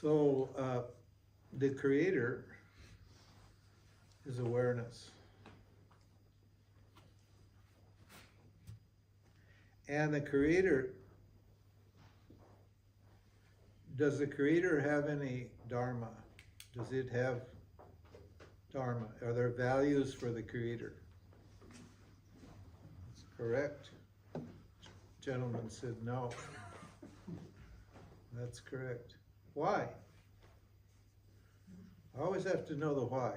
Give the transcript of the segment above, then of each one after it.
So the Creator is awareness. And the Creator, does the Creator have any dharma? Does it have dharma? Are there values for the Creator? That's correct. Gentleman said no. That's correct. Why? I always have to know the why.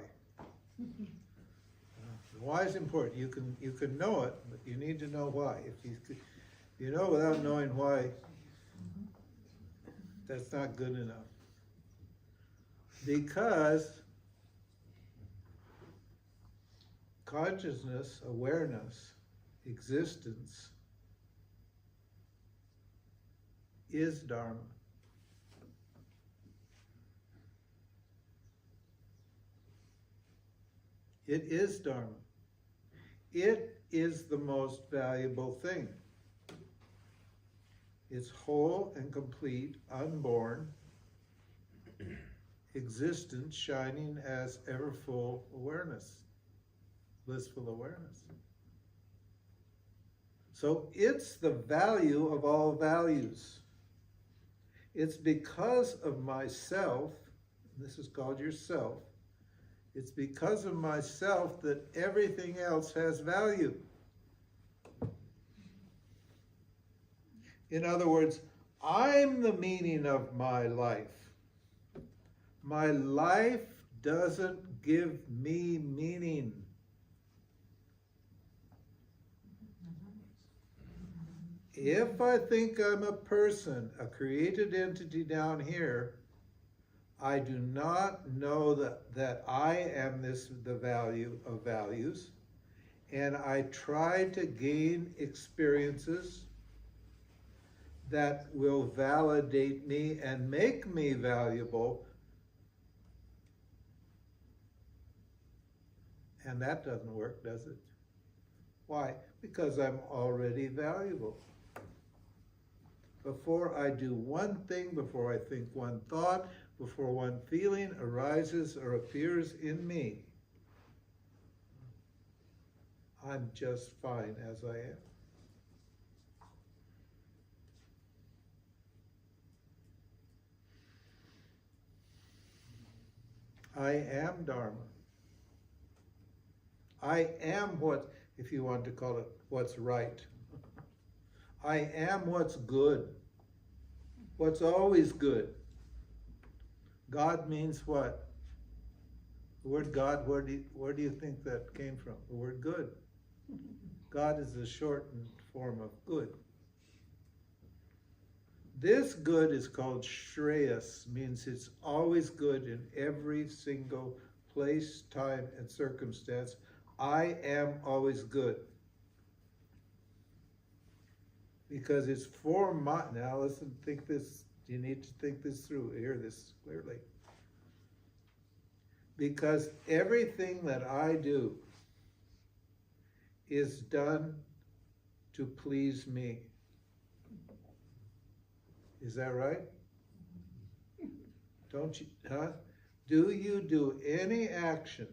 The why is important. You can know it, but you need to know why. If you know without knowing why, that's not good enough. Because consciousness, awareness, existence is dharma. It is dharma. It is the most valuable thing. It's whole and complete, unborn existence shining as ever full awareness, blissful awareness. So it's the value of all values. It's because of myself, this is called yourself, it's because of myself that everything else has value. In other words, I'm the meaning of my life. My life doesn't give me meaning. If I think I'm a person, a created entity down here, I do not know that I am the value of values, and I try to gain experiences that will validate me and make me valuable, and that doesn't work, does it? Why? Because I'm already valuable. Before I do one thing, before I think one thought, before one feeling arises or appears in me, I'm just fine as I am. I am dharma. I am what, if you want to call it, what's right. I am what's good. What's always good. God means what? The word God, where do you think that came from? The word good. God is the shortened form of good. This good is called Shreyas, means it's always good in every single place, time, and circumstance. I am always good. Because it's for my, now listen, think this, you need to think this through, hear this clearly. Because everything that I do is done to please me. Is that right? Don't you, huh? Do you do any action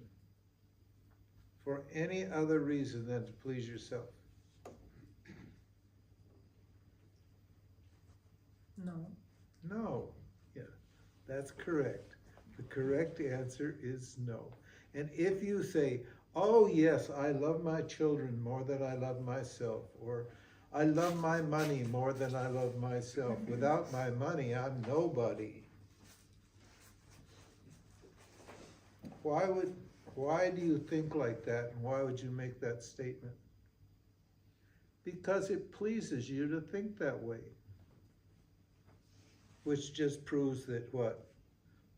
for any other reason than to please yourself? No. No. Yeah, that's correct. The correct answer is no. And if you say, oh yes, I love my children more than I love myself, or I love my money more than I love myself. Without my money, I'm nobody. Why do you think like that, and why would you make that statement? Because it pleases you to think that way. Which just proves that what?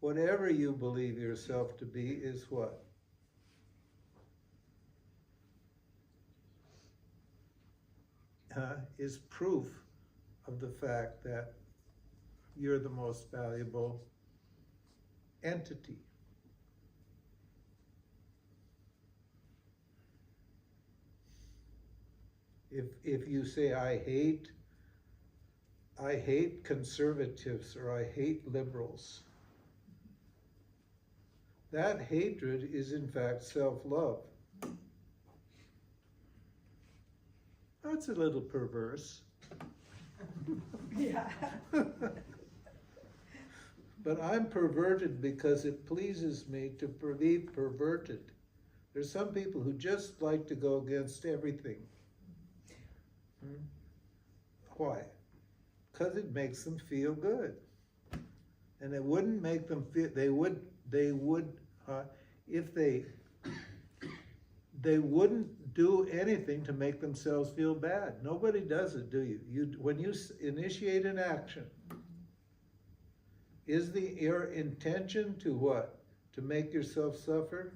Whatever you believe yourself to be is what? Is proof of the fact that you're the most valuable entity. If you say, I hate conservatives or I hate liberals, that hatred is in fact self-love. That's a little perverse. Yeah. But I'm perverted because it pleases me to be perverted. There's some people who just like to go against everything. Why? Because it makes them feel good. And it wouldn't make them feel, they would, if they wouldn't do anything to make themselves feel bad. Nobody does it, do you? When you initiate an action, is your intention to what? To make yourself suffer?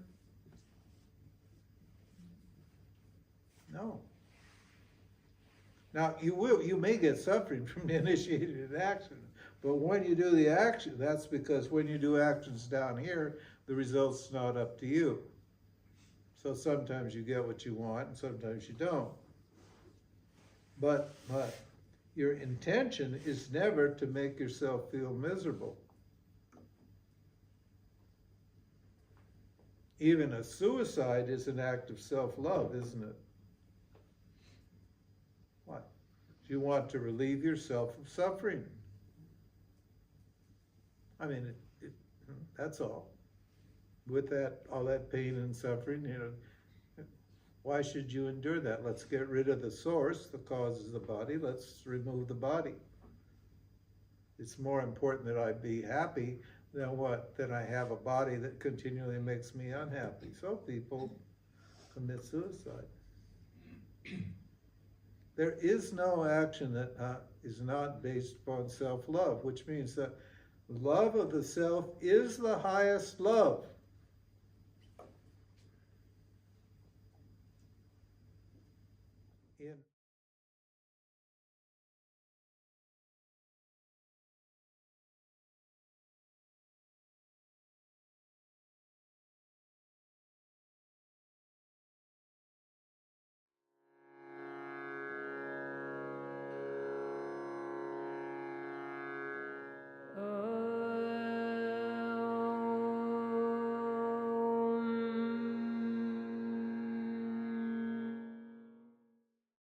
No. Now, you may get suffering from initiating an action, but when you do the action, that's because when you do actions down here, the result's not up to you. So sometimes you get what you want, and sometimes you don't. But your intention is never to make yourself feel miserable. Even a suicide is an act of self-love, isn't it? What? You want to relieve yourself of suffering. I mean, that's all. With that, all that pain and suffering, why should you endure that? Let's get rid of the source, the cause is the body. Let's remove the body. It's more important that I be happy than what? That I have a body that continually makes me unhappy. So people commit suicide. There is no action that is not based upon self-love, which means that love of the self is the highest love.